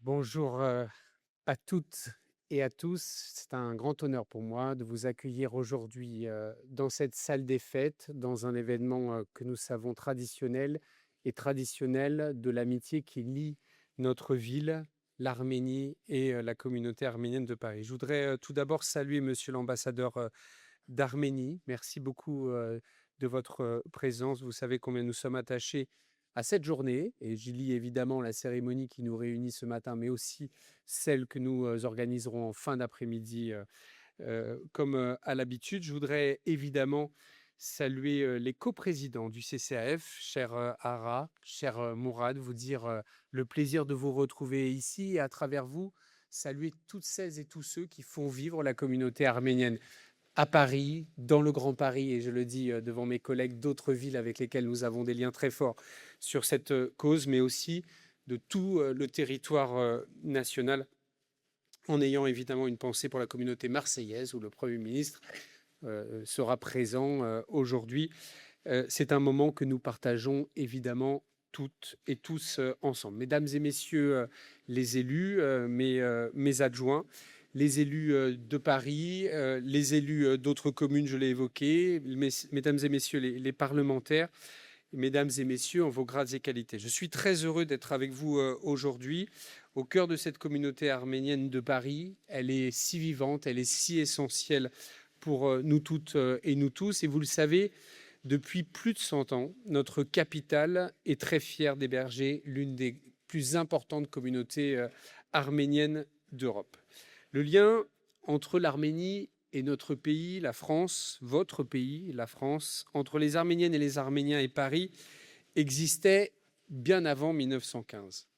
Bonjour à toutes et à tous. C'est un grand honneur pour moi de vous accueillir aujourd'hui dans cette salle des fêtes, dans un événement que nous savons traditionnel et traditionnel de l'amitié qui lie notre ville, l'Arménie et la communauté arménienne de Paris. Je voudrais tout d'abord saluer Monsieur l'ambassadeur d'Arménie. Merci beaucoup de votre présence. Vous savez combien nous sommes attachés à cette journée, et j'y lie évidemment la cérémonie qui nous réunit ce matin, mais aussi celle que nous organiserons en fin d'après-midi, comme à l'habitude. Je voudrais évidemment saluer les coprésidents du CCAF, cher Ara, cher Mourad, vous dire le plaisir de vous retrouver ici et à travers vous, saluer toutes celles et tous ceux qui font vivre la communauté arménienne à Paris, dans le Grand Paris, et je le dis devant mes collègues d'autres villes avec lesquelles nous avons des liens très forts sur cette cause, mais aussi de tout le territoire national, en ayant évidemment une pensée pour la communauté marseillaise, où le Premier ministre sera présent aujourd'hui. C'est un moment que nous partageons évidemment toutes et tous ensemble. Mesdames et messieurs les élus, mes adjoints, les élus de Paris, les élus d'autres communes, je l'ai évoqué, mesdames et messieurs les parlementaires, mesdames et messieurs en vos grades et qualités. Je suis très heureux d'être avec vous aujourd'hui au cœur de cette communauté arménienne de Paris. Elle est si vivante, elle est si essentielle pour nous toutes et nous tous. Et vous le savez, depuis plus de 100 ans, notre capitale est très fière d'héberger l'une des plus importantes communautés arméniennes d'Europe. Le lien entre l'Arménie et notre pays, la France, votre pays, la France, entre les Arméniennes et les Arméniens et Paris, existait bien avant 1915.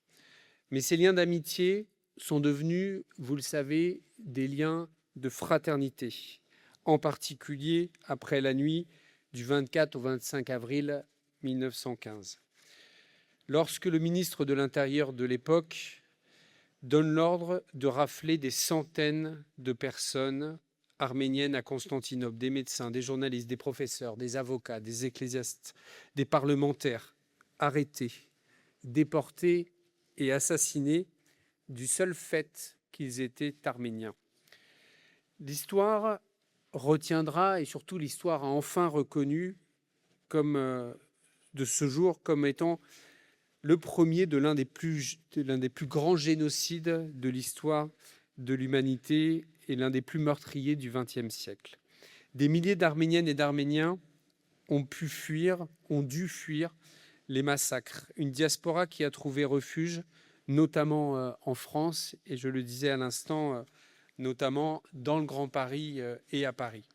Mais ces liens d'amitié sont devenus, vous le savez, des liens de fraternité, en particulier après la nuit du 24 au 25 avril 1915. Lorsque le ministre de l'Intérieur de l'époque donne l'ordre de rafler des centaines de personnes arméniennes à Constantinople, des médecins, des journalistes, des professeurs, des avocats, des ecclésiastes, des parlementaires, arrêtés, déportés et assassinés du seul fait qu'ils étaient arméniens. L'histoire retiendra, et surtout l'histoire a enfin reconnu de ce jour comme étant le premier de l'un des plus grands génocides de l'histoire de l'humanité et l'un des plus meurtriers du XXe siècle. Des milliers d'Arméniennes et d'Arméniens ont dû fuir les massacres. Une diaspora qui a trouvé refuge, notamment en France, et je le disais à l'instant, notamment dans le Grand Paris et à Paris.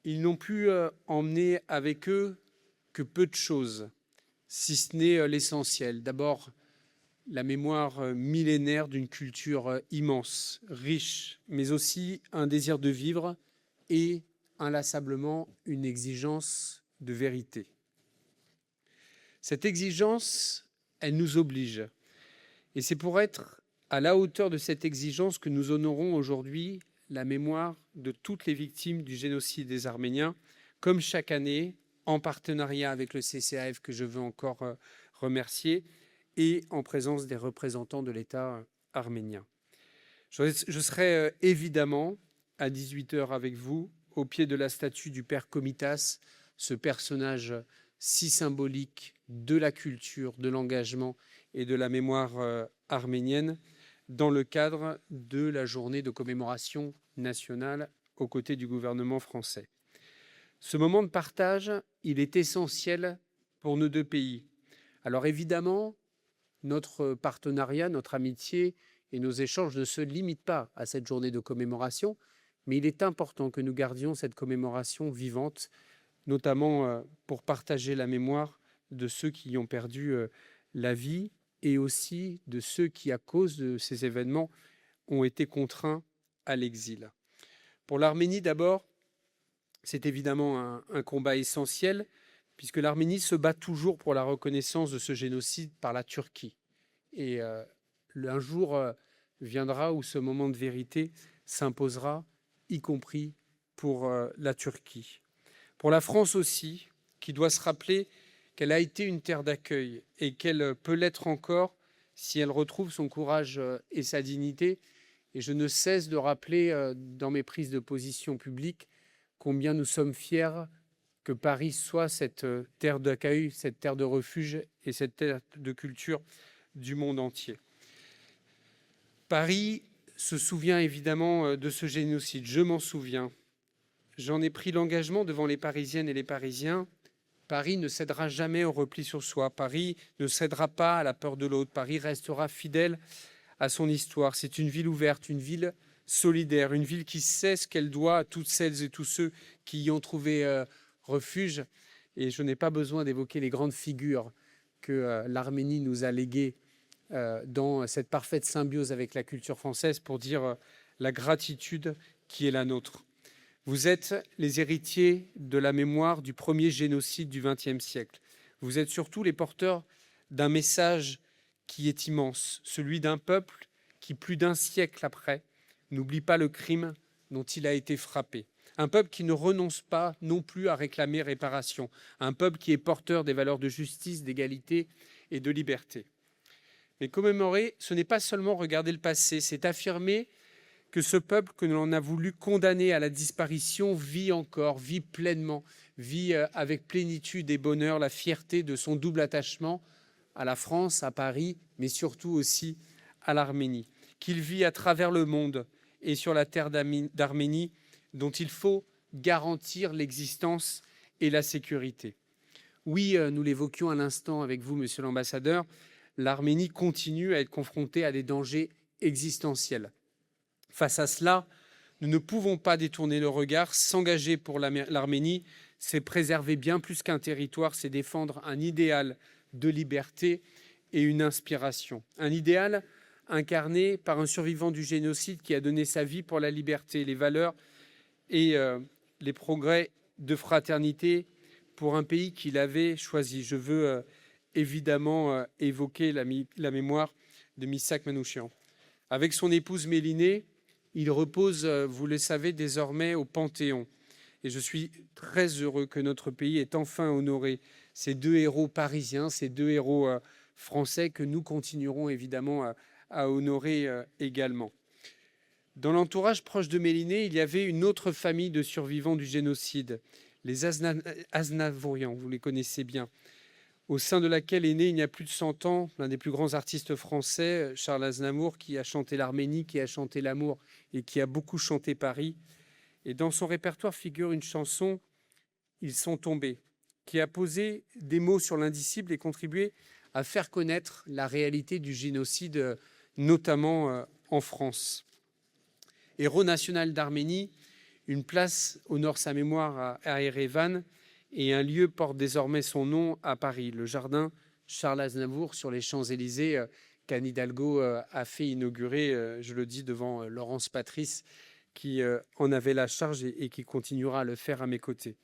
Ils n'ont pu emmener avec eux que peu de choses, si ce n'est l'essentiel. D'abord, la mémoire millénaire d'une culture immense, riche, mais aussi un désir de vivre et inlassablement une exigence de vérité. Cette exigence, elle nous oblige. Et c'est pour être à la hauteur de cette exigence que nous honorons aujourd'hui la mémoire de toutes les victimes du génocide des Arméniens, comme chaque année, en partenariat avec le CCAF, que je veux encore remercier, et en présence des représentants de l'État arménien. Je serai évidemment à 18h avec vous, au pied de la statue du père Komitas, ce personnage si symbolique de la culture, de l'engagement et de la mémoire arménienne, dans le cadre de la journée de commémoration nationale aux côtés du gouvernement français. Ce moment de partage, il est essentiel pour nos deux pays. Alors évidemment, notre partenariat, notre amitié et nos échanges ne se limitent pas à cette journée de commémoration, mais il est important que nous gardions cette commémoration vivante, notamment pour partager la mémoire de ceux qui y ont perdu la vie et aussi de ceux qui, à cause de ces événements, ont été contraints à l'exil. Pour l'Arménie, d'abord, c'est évidemment un combat essentiel, puisque l'Arménie se bat toujours pour la reconnaissance de ce génocide par la Turquie. Et un jour viendra où ce moment de vérité s'imposera, y compris pour la Turquie. Pour la France aussi, qui doit se rappeler qu'elle a été une terre d'accueil et qu'elle peut l'être encore si elle retrouve son courage et sa dignité. Et je ne cesse de rappeler dans mes prises de position publiques combien nous sommes fiers que Paris soit cette terre d'accueil, cette terre de refuge et cette terre de culture du monde entier. Paris se souvient évidemment de ce génocide, je m'en souviens. J'en ai pris l'engagement devant les Parisiennes et les Parisiens. Paris ne cédera jamais au repli sur soi. Paris ne cédera pas à la peur de l'autre. Paris restera fidèle à son histoire. C'est une ville ouverte, une ville solidaire, une ville qui sait ce qu'elle doit à toutes celles et tous ceux qui y ont trouvé refuge. Et je n'ai pas besoin d'évoquer les grandes figures que l'Arménie nous a léguées dans cette parfaite symbiose avec la culture française pour dire la gratitude qui est la nôtre. Vous êtes les héritiers de la mémoire du premier génocide du XXe siècle. Vous êtes surtout les porteurs d'un message qui est immense, celui d'un peuple qui, plus d'un siècle après, n'oublie pas le crime dont il a été frappé. Un peuple qui ne renonce pas non plus à réclamer réparation. Un peuple qui est porteur des valeurs de justice, d'égalité et de liberté. Mais commémorer, ce n'est pas seulement regarder le passé, c'est affirmer que ce peuple que l'on a voulu condamner à la disparition vit encore, vit pleinement, vit avec plénitude et bonheur la fierté de son double attachement à la France, à Paris, mais surtout aussi à l'Arménie, qu'il vit à travers le monde et sur la terre d'Arménie, dont il faut garantir l'existence et la sécurité. Oui, nous l'évoquions à l'instant avec vous, monsieur l'ambassadeur, l'Arménie continue à être confrontée à des dangers existentiels. Face à cela, nous ne pouvons pas détourner le regard. S'engager pour l'Arménie, c'est préserver bien plus qu'un territoire, c'est défendre un idéal de liberté et une inspiration. Un idéal incarné par un survivant du génocide qui a donné sa vie pour la liberté, les valeurs et les progrès de fraternité pour un pays qu'il avait choisi. Je veux évidemment évoquer la mémoire de Missak Manouchian. Avec son épouse Mélinée, il repose, vous le savez, désormais au Panthéon. Et je suis très heureux que notre pays ait enfin honoré ces deux héros parisiens, ces deux héros français que nous continuerons évidemment à honorer également. Dans l'entourage proche de Mélinée, il y avait une autre famille de survivants du génocide, les Aznavourian, vous les connaissez bien, au sein de laquelle est né il y a plus de 100 ans l'un des plus grands artistes français, Charles Aznavour, qui a chanté l'Arménie, qui a chanté l'amour et qui a beaucoup chanté Paris. Et dans son répertoire figure une chanson, Ils sont tombés, qui a posé des mots sur l'indicible et contribué à faire connaître la réalité du génocide, notamment en France. Héros national d'Arménie, une place honore sa mémoire à Erevan et un lieu porte désormais son nom à Paris, le jardin Charles Aznavour sur les Champs-Élysées qu'Anne Hidalgo a fait inaugurer, je le dis, devant Laurence Patrice, qui en avait la charge et qui continuera à le faire à mes côtés.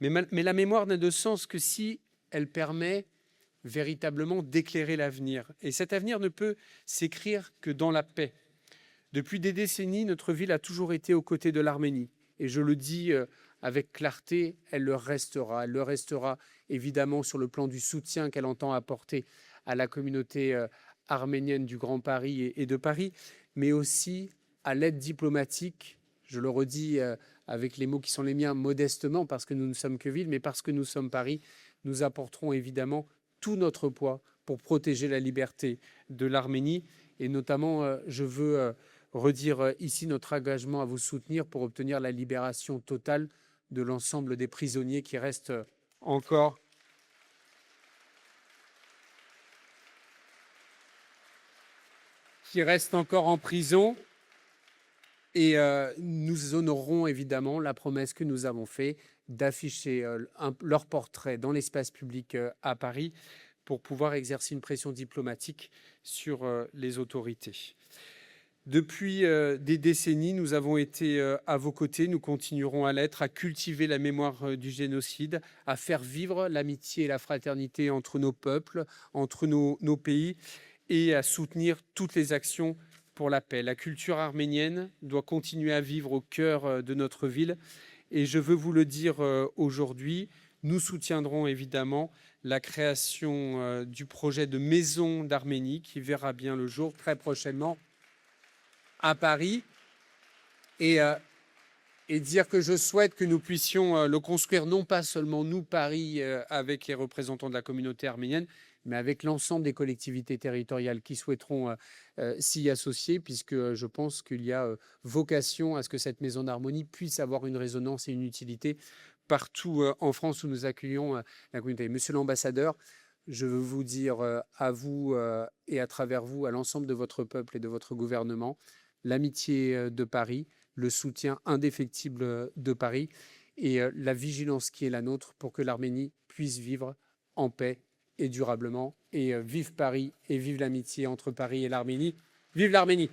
Mais la mémoire n'a de sens que si elle permet véritablement d'éclairer l'avenir. Et cet avenir ne peut s'écrire que dans la paix. Depuis des décennies, notre ville a toujours été aux côtés de l'Arménie. Et je le dis avec clarté, elle le restera. Elle le restera évidemment sur le plan du soutien qu'elle entend apporter à la communauté arménienne du Grand Paris et de Paris, mais aussi à l'aide diplomatique, je le redis avec les mots qui sont les miens, modestement, parce que nous ne sommes que ville, mais parce que nous sommes Paris, nous apporterons évidemment tout notre poids pour protéger la liberté de l'Arménie. Et notamment, je veux redire ici notre engagement à vous soutenir pour obtenir la libération totale de l'ensemble des prisonniers qui restent encore en prison. Et nous honorerons évidemment la promesse que nous avons faite d'afficher leur portrait dans l'espace public à Paris pour pouvoir exercer une pression diplomatique sur les autorités. Depuis des décennies, nous avons été à vos côtés, nous continuerons à l'être, à cultiver la mémoire du génocide, à faire vivre l'amitié et la fraternité entre nos peuples, entre nos pays, et à soutenir toutes les actions pour la paix. La culture arménienne doit continuer à vivre au cœur de notre ville. Et je veux vous le dire aujourd'hui, nous soutiendrons évidemment la création du projet de maison d'Arménie qui verra bien le jour très prochainement à Paris. Et dire que je souhaite que nous puissions le construire, non pas seulement nous, Paris, avec les représentants de la communauté arménienne, mais avec l'ensemble des collectivités territoriales qui souhaiteront s'y associer, puisque je pense qu'il y a vocation à ce que cette maison d'harmonie puisse avoir une résonance et une utilité partout en France où nous accueillons la communauté. Monsieur l'ambassadeur, je veux vous dire à vous et à travers vous, à l'ensemble de votre peuple et de votre gouvernement, l'amitié de Paris, le soutien indéfectible de Paris et la vigilance qui est la nôtre pour que l'Arménie puisse vivre en paix et durablement. Et vive Paris et vive l'amitié entre Paris et l'Arménie. Vive l'Arménie!